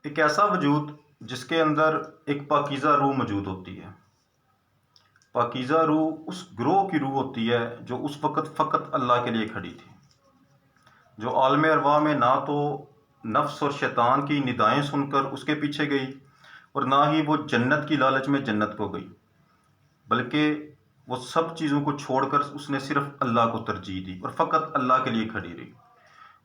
ایک ایسا وجود جس کے اندر ایک پاکیزہ روح موجود ہوتی ہے۔ پاکیزہ روح اس گروہ کی روح ہوتی ہے جو اس وقت فقط اللہ کے لیے کھڑی تھی، جو عالم ارواح میں نہ تو نفس اور شیطان کی ندائیں سن کر اس کے پیچھے گئی اور نہ ہی وہ جنت کی لالچ میں جنت کو گئی، بلکہ وہ سب چیزوں کو چھوڑ کر اس نے صرف اللہ کو ترجیح دی اور فقط اللہ کے لیے کھڑی رہی۔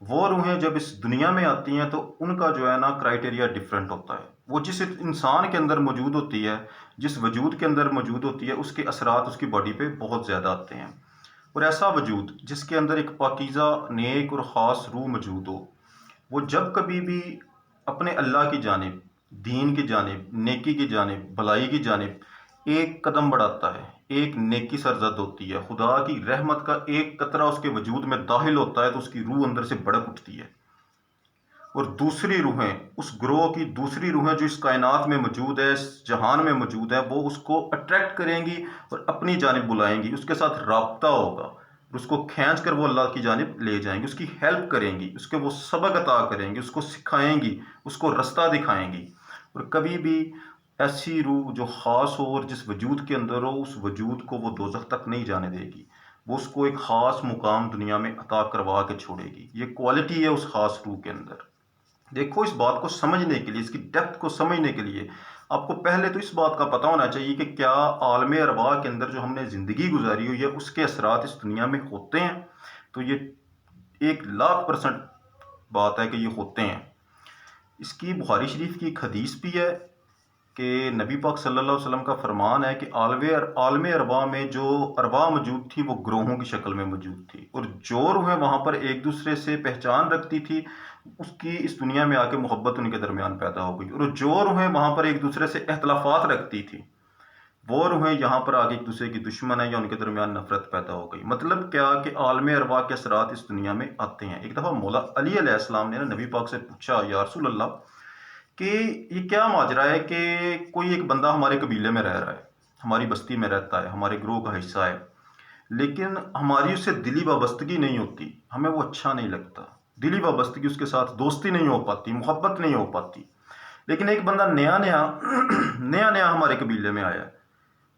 وہ روحیں جب اس دنیا میں آتی ہیں تو ان کا جو ہے نا کرائٹیریا ڈیفرنٹ ہوتا ہے۔ وہ جس انسان کے اندر موجود ہوتی ہے، جس وجود کے اندر موجود ہوتی ہے، اس کے اثرات اس کی باڈی پہ بہت زیادہ آتے ہیں۔ اور ایسا وجود جس کے اندر ایک پاکیزہ نیک اور خاص روح موجود ہو، وہ جب کبھی بھی اپنے اللہ کی جانب، دین کی جانب، نیکی کی جانب، بھلائی کی جانب ایک قدم بڑھاتا ہے، ایک نیکی سرزد ہوتی ہے، خدا کی رحمت کا ایک قطرہ اس کے وجود میں داخل ہوتا ہے تو اس کی روح اندر سے بھڑک اٹھتی ہے، اور دوسری روحیں، اس گروہ کی دوسری روحیں جو اس کائنات میں موجود ہے، اس جہان میں موجود ہے، وہ اس کو اٹریکٹ کریں گی اور اپنی جانب بلائیں گی، اس کے ساتھ رابطہ ہوگا، اس کو کھینچ کر وہ اللہ کی جانب لے جائیں گی، اس کی ہیلپ کریں گی، اس کے وہ سبق عطا کریں گی، اس کو سکھائیں گی، اس کو رستہ دکھائیں گی۔ اور کبھی بھی ایسی روح جو خاص ہو اور جس وجود کے اندر ہو، اس وجود کو وہ دوزخ تک نہیں جانے دے گی، وہ اس کو ایک خاص مقام دنیا میں عطا کروا کے چھوڑے گی۔ یہ کوالٹی ہے اس خاص روح کے اندر۔ دیکھو، اس بات کو سمجھنے کے لیے، اس کی ڈیپتھ کو سمجھنے کے لیے آپ کو پہلے تو اس بات کا پتہ ہونا چاہیے کہ کیا عالم ارواح کے اندر جو ہم نے زندگی گزاری ہوئی ہے اس کے اثرات اس دنیا میں ہوتے ہیں؟ تو یہ 1,00,000% بات ہے کہ یہ ہوتے ہیں۔ اس کی بخاری شریف کی ایک حدیث بھی ہے کہ نبی پاک صلی اللہ علیہ وسلم کا فرمان ہے کہ عالم ارواح میں جو ارواح موجود تھی وہ گروہوں کی شکل میں موجود تھی، اور جو روحیں وہاں پر ایک دوسرے سے پہچان رکھتی تھی اس کی اس دنیا میں آ کے محبت ان کے درمیان پیدا ہو گئی، اور جو روحیں وہاں پر ایک دوسرے سے اختلافات رکھتی تھی وہ روحیں یہاں پر آگے ایک دوسرے کی دشمن ہیں یا ان کے درمیان نفرت پیدا ہو گئی۔ مطلب کیا کہ عالم ارواح کے اثرات اس دنیا میں آتے ہیں۔ ایک دفعہ مولا علی علیہ السلام نے نبی پاک سے پوچھا، یا رسول اللہ، کہ یہ کیا ماجرا ہے کہ کوئی ایک بندہ ہمارے قبیلے میں رہ رہا ہے، ہماری بستی میں رہتا ہے، ہمارے گروہ کا حصہ ہے، لیکن ہماری اس سے دلی وابستگی نہیں ہوتی، ہمیں وہ اچھا نہیں لگتا، دلی وابستگی اس کے ساتھ، دوستی نہیں ہو پاتی، محبت نہیں ہو پاتی۔ لیکن ایک بندہ نیا نیا ہمارے قبیلے میں آیا ہے،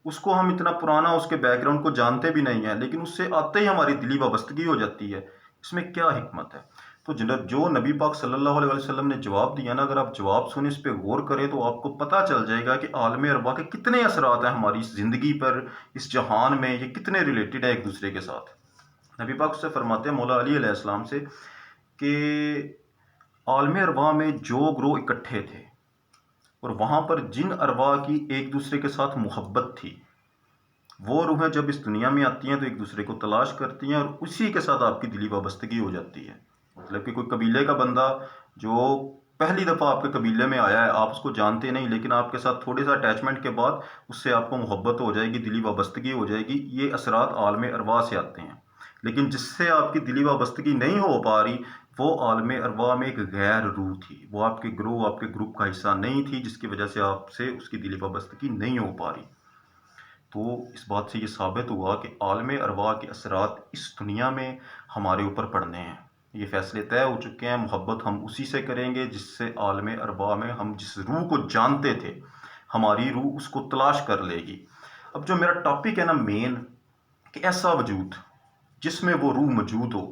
اس کو ہم اتنا پرانا اس کے بیک گراؤنڈ کو جانتے بھی نہیں ہیں، لیکن اس سے آتے ہی ہماری دلی وابستگی ہو جاتی ہے، اس میں کیا حکمت ہے؟ تو جو نبی پاک صلی اللہ علیہ وسلم نے جواب دیا نا، اگر آپ جواب سنیں، اس پہ غور کریں، تو آپ کو پتہ چل جائے گا کہ عالم ارواح کے کتنے اثرات ہیں ہماری اس زندگی پر، اس جہان میں، یہ کتنے ریلیٹڈ ہیں ایک دوسرے کے ساتھ۔ نبی پاک سے فرماتے ہیں مولا علی علیہ السلام سے کہ عالم ارواح میں جو گروہ اکٹھے تھے اور وہاں پر جن ارواح کی ایک دوسرے کے ساتھ محبت تھی، وہ روحیں جب اس دنیا میں آتی ہیں تو ایک دوسرے کو تلاش کرتی ہیں اور اسی کے ساتھ آپ کی دلی وابستگی ہو جاتی ہے۔ مطلب کہ کوئی قبیلے کا بندہ جو پہلی دفعہ آپ کے قبیلے میں آیا ہے، آپ اس کو جانتے نہیں، لیکن آپ کے ساتھ تھوڑے سا اٹیچمنٹ کے بعد اس سے آپ کو محبت ہو جائے گی، دلی وابستگی ہو جائے گی، یہ اثرات عالم ارواح سے آتے ہیں۔ لیکن جس سے آپ کی دلی وابستگی نہیں ہو پا رہی، وہ عالم ارواح میں ایک غیر روح تھی، وہ آپ کے گروہ، آپ کے گروپ کا حصہ نہیں تھی، جس کی وجہ سے آپ سے اس کی دلی وابستگی نہیں ہو پا رہی۔ تو اس بات سے یہ ثابت ہوا کہ عالم ارواح کے اثرات اس دنیا میں ہمارے اوپر پڑنے ہیں، یہ فیصلے طے ہو چکے ہیں۔ محبت ہم اسی سے کریں گے جس سے عالم ارواح میں ہم جس روح کو جانتے تھے، ہماری روح اس کو تلاش کر لے گی۔ اب جو میرا ٹاپک ہے نا مین، کہ ایسا وجود جس میں وہ روح موجود ہو،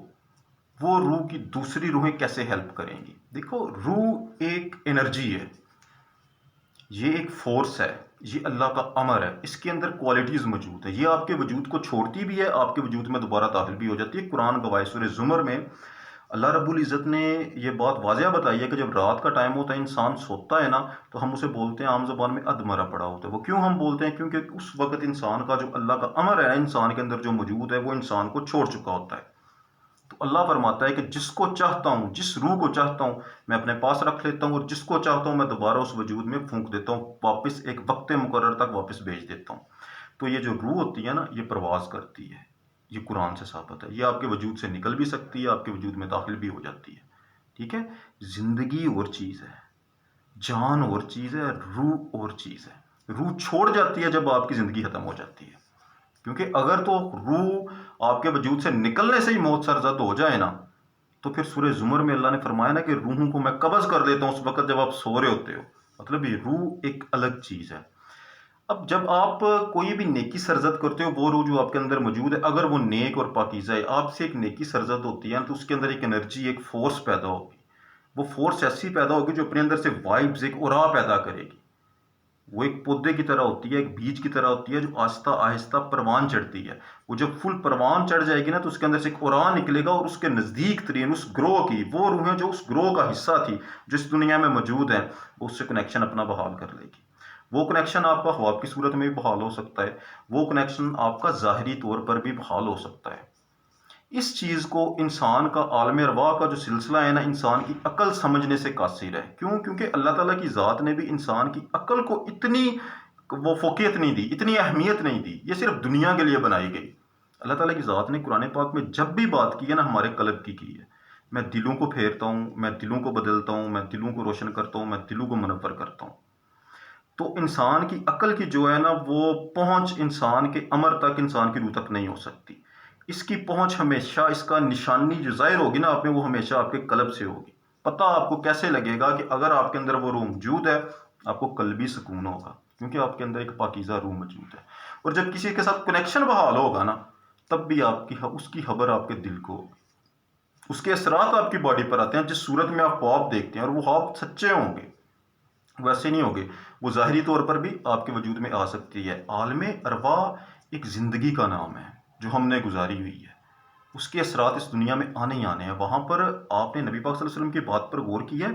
وہ روح کی دوسری روحیں کیسے ہیلپ کریں گی؟ دیکھو، روح ایک انرجی ہے، یہ ایک فورس ہے، یہ اللہ کا امر ہے، اس کے اندر کوالٹیز موجود ہے، یہ آپ کے وجود کو چھوڑتی بھی ہے، آپ کے وجود میں دوبارہ داخل بھی ہو جاتی ہے۔ قرآن گواہ سورہ زمر میں اللہ رب العزت نے یہ بات واضح بتائی ہے کہ جب رات کا ٹائم ہوتا ہے، انسان سوتا ہے نا، تو ہم اسے بولتے ہیں عام زبان میں ادمرا پڑا ہوتا ہے۔ وہ کیوں ہم بولتے ہیں؟ کیونکہ اس وقت انسان کا جو اللہ کا امر ہے نا، انسان کے اندر جو موجود ہے، وہ انسان کو چھوڑ چکا ہوتا ہے۔ تو اللہ فرماتا ہے کہ جس کو چاہتا ہوں، جس روح کو چاہتا ہوں میں اپنے پاس رکھ لیتا ہوں، اور جس کو چاہتا ہوں میں دوبارہ اس وجود میں پھونک دیتا ہوں، واپس ایک وقت مقرر تک واپس بھیج دیتا ہوں۔ تو یہ جو روح ہوتی ہے نا، یہ پرواز کرتی ہے، یہ قرآن سے ثابت ہے، یہ آپ کے وجود سے نکل بھی سکتی ہے، آپ کے وجود میں داخل بھی ہو جاتی ہے۔ ٹھیک ہے؟ زندگی اور چیز ہے، جان اور چیز ہے، روح اور چیز ہے۔ روح چھوڑ جاتی ہے جب آپ کی زندگی ختم ہو جاتی ہے، کیونکہ اگر تو روح آپ کے وجود سے نکلنے سے ہی موت سرزد ہو جائے نا، تو پھر سورہ زمر میں اللہ نے فرمایا نا کہ روحوں کو میں قبض کر لیتا ہوں اس وقت جب آپ سو رہے ہوتے ہو. مطلب یہ روح ایک الگ چیز ہے. اب جب آپ کوئی بھی نیکی سرزد کرتے ہو، وہ روح جو آپ کے اندر موجود ہے اگر وہ نیک اور پاکیزہ ہے، آپ سے ایک نیکی سرزد ہوتی ہے تو اس کے اندر ایک انرجی، ایک فورس پیدا ہوگی. وہ فورس ایسی پیدا ہوگی جو اپنے اندر سے وائبز، ایک اورا پیدا کرے گی. وہ ایک پودے کی طرح ہوتی ہے، ایک بیج کی طرح ہوتی ہے جو آہستہ آہستہ پروان چڑھتی ہے. وہ جب فل پروان چڑھ جائے گی نا تو اس کے اندر سے ایک اوران نکلے گا، اور اس کے نزدیک ترین اس گروہ کی وہ روحیں جو اس گروہ کا حصہ تھی، جو اس دنیا میں موجود ہیں، وہ اس سے کنیکشن اپنا بحال کر لے گی. وہ کنیکشن آپ کا خواب کی صورت میں بھی بحال ہو سکتا ہے، وہ کنیکشن آپ کا ظاہری طور پر بھی بحال ہو سکتا ہے. اس چیز کو انسان کا عالم ارواح کا جو سلسلہ ہے نا، انسان کی عقل سمجھنے سے قاصر ہے. کیوں؟ کیونکہ اللہ تعالیٰ کی ذات نے بھی انسان کی عقل کو اتنی وہ فوقیت نہیں دی، اتنی اہمیت نہیں دی. یہ صرف دنیا کے لیے بنائی گئی. اللہ تعالیٰ کی ذات نے قرآن پاک میں جب بھی بات کی ہے نا، ہمارے قلب کی ہے. میں دلوں کو پھیرتا ہوں، میں دلوں کو بدلتا ہوں، میں دلوں کو روشن کرتا ہوں، میں دلوں کو منور کرتا ہوں. تو انسان کی عقل کی جو ہے نا وہ پہنچ انسان کے امر تک، انسان کی روح تک نہیں ہو سکتی. اس کی پہنچ ہمیشہ، اس کا نشانی جو ظاہر ہوگی نا آپ میں، وہ ہمیشہ آپ کے قلب سے ہوگی. پتہ آپ کو کیسے لگے گا کہ اگر آپ کے اندر وہ روح موجود ہے، آپ کو قلبی سکون ہوگا کیونکہ آپ کے اندر ایک پاکیزہ روح موجود ہے. اور جب کسی کے ساتھ کنیکشن بحال ہوگا نا، تب بھی آپ کی اس کی خبر آپ کے دل کو ہوگی. اس کے اثرات آپ کی باڈی پر آتے ہیں. جس صورت میں آپ خواب دیکھتے ہیں اور وہ خواب سچے ہوں گے، ویسے نہیں ہوگے، وہ ظاہری طور پر بھی آپ کے وجود میں آ سکتی ہے. عالم ارواح ایک زندگی کا نام ہے جو ہم نے گزاری ہوئی ہے. اس کے اثرات اس دنیا میں آنے ہی آنے ہیں. وہاں پر آپ نے نبی پاک صلی اللہ علیہ وسلم کی بات پر غور کی ہے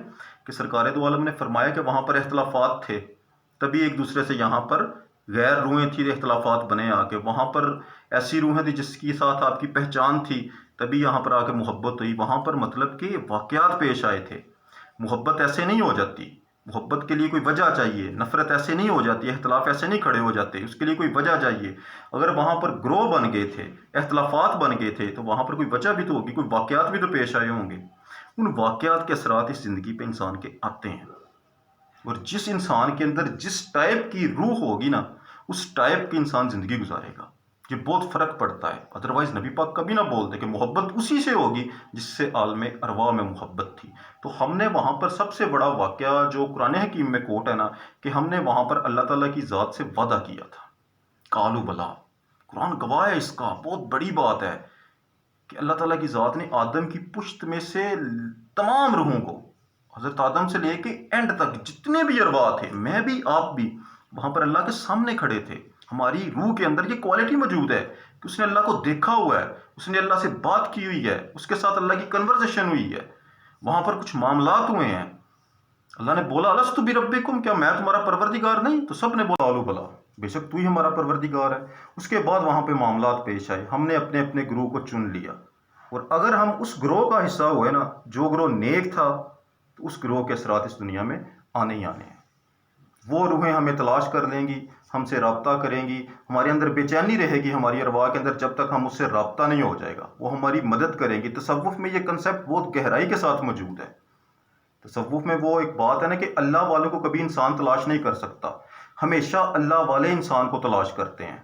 کہ سرکار دو عالم نے فرمایا کہ وہاں پر اختلافات تھے، تبھی ایک دوسرے سے یہاں پر غیر روحیں تھی، اختلافات بنے آ کے. وہاں پر ایسی روحیں تھی جس کے ساتھ آپ کی پہچان تھی، تبھی یہاں پر آ کے محبت ہوئی. وہاں پر مطلب کہ واقعات پیش آئے تھے. محبت ایسے نہیں ہو جاتی، محبت کے لیے کوئی وجہ چاہیے. نفرت ایسے نہیں ہو جاتی، اختلاف ایسے نہیں کھڑے ہو جاتے، اس کے لیے کوئی وجہ چاہیے. اگر وہاں پر گروہ بن گئے تھے، اختلافات بن گئے تھے، تو وہاں پر کوئی وجہ بھی تو ہوگی، کوئی واقعات بھی تو پیش آئے ہوں گے. ان واقعات کے اثرات اس زندگی پہ انسان کے آتے ہیں. اور جس انسان کے اندر جس ٹائپ کی روح ہوگی نا، اس ٹائپ کی انسان زندگی گزارے گا. یہ بہت فرق پڑتا ہے. ادروائز نبی پاک کبھی نہ بولتے کہ محبت اسی سے ہوگی جس سے عالم ارواح میں محبت تھی. تو ہم نے وہاں پر سب سے بڑا واقعہ جو قرآن حکیم میں کوٹ ہے نا، کہ ہم نے وہاں پر اللہ تعالیٰ کی ذات سے وعدہ کیا تھا. قالوا بلا. قرآن گواہ ہے اس کا، بہت بڑی بات ہے کہ اللہ تعالیٰ کی ذات نے آدم کی پشت میں سے تمام روحوں کو، حضرت آدم سے لے کے اینڈ تک جتنے بھی ارواح تھے، میں بھی آپ بھی وہاں پر اللہ کے سامنے کھڑے تھے. ہماری روح کے اندر یہ کوالٹی موجود ہے کہ اس نے اللہ کو دیکھا ہوا ہے، اس نے اللہ سے بات کی ہوئی ہے، اس کے ساتھ اللہ کی کنورزیشن ہوئی ہے. وہاں پر کچھ معاملات ہوئے ہیں. اللہ نے بولا الستو بربکم، کیا میں تمہارا پروردگار نہیں؟ تو سب نے بولا قالوا بلا، بے شک تو ہی ہمارا پروردگار ہے. اس کے بعد وہاں پہ معاملات پیش آئے. ہم نے اپنے اپنے گروہ کو چن لیا، اور اگر ہم اس گروہ کا حصہ ہوئے نا، جو گروہ نیک تھا، تو اس گروہ کے اثرات اس دنیا میں آنے ہی آنے ہیں. وہ روحیں ہمیں تلاش کر لیں گی، ہم سے رابطہ کریں گی. ہمارے اندر بے چینی رہے گی ہماری ارواح کے اندر جب تک ہم اس سے رابطہ نہیں ہو جائے گا. وہ ہماری مدد کریں گی. تصوف میں یہ کنسیپٹ بہت گہرائی کے ساتھ موجود ہے. تصوف میں وہ ایک بات ہے نا کہ اللہ والوں کو کبھی انسان تلاش نہیں کر سکتا، ہمیشہ اللہ والے انسان کو تلاش کرتے ہیں.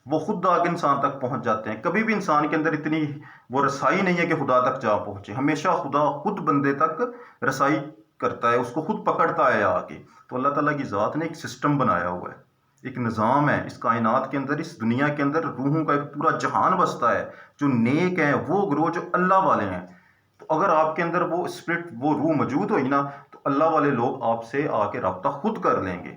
وہ خود آگے انسان تک پہنچ جاتے ہیں. کبھی بھی انسان کے اندر اتنی وہ رسائی نہیں ہے کہ خدا تک جا پہنچے. ہمیشہ خدا خود بندے تک رسائی کرتا ہے، اس کو خود پکڑتا ہے آ کے. تو اللہ تعالیٰ کی ذات نے ایک سسٹم بنایا ہوا ہے، ایک نظام ہے. اس کائنات کے اندر، اس دنیا کے اندر روحوں کا ایک پورا جہان بستا ہے. جو نیک ہیں، وہ گروہ جو اللہ والے ہیں، تو اگر آپ کے اندر وہ اسپرٹ، وہ روح موجود ہوئی نا، تو اللہ والے لوگ آپ سے آ کے رابطہ خود کر لیں گے.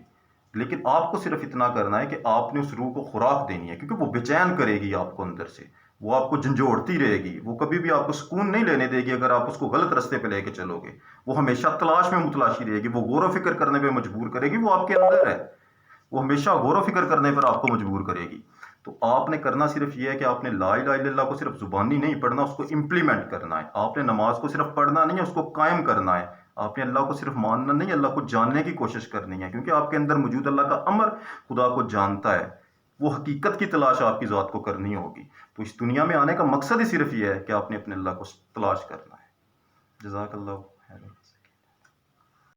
لیکن آپ کو صرف اتنا کرنا ہے کہ آپ نے اس روح کو خوراک دینی ہے، کیونکہ وہ بے چین کرے گی آپ کو اندر سے. وہ آپ کو جھنجھوڑتی رہے گی، وہ کبھی بھی آپ کو سکون نہیں لینے دے گی اگر آپ اس کو غلط رستے پہ لے کے چلو گے. وہ ہمیشہ تلاش میں متلاشی رہے گی، وہ غور و فکر کرنے پہ مجبور کرے گی. وہ آپ کے اندر ہے، وہ ہمیشہ غور و فکر کرنے پر آپ کو مجبور کرے گی. تو آپ نے کرنا صرف یہ ہے کہ آپ نے لا الہ الا اللہ کو صرف زبانی نہیں پڑھنا، اس کو امپلیمنٹ کرنا ہے. آپ نے نماز کو صرف پڑھنا نہیں ہے، اس کو قائم کرنا ہے. آپ نے اللہ کو صرف ماننا نہیں، اللہ کو جاننے کی کوشش کرنی ہے، کیونکہ آپ کے اندر موجود اللہ کا امر خدا کو جانتا ہے. وہ حقیقت کی تلاش آپ کی ذات کو کرنی ہوگی. تو اس دنیا میں آنے کا مقصد ہی صرف یہ ہے کہ آپ نے اپنے اللہ کو تلاش کرنا ہے. جزاک اللہ خیر.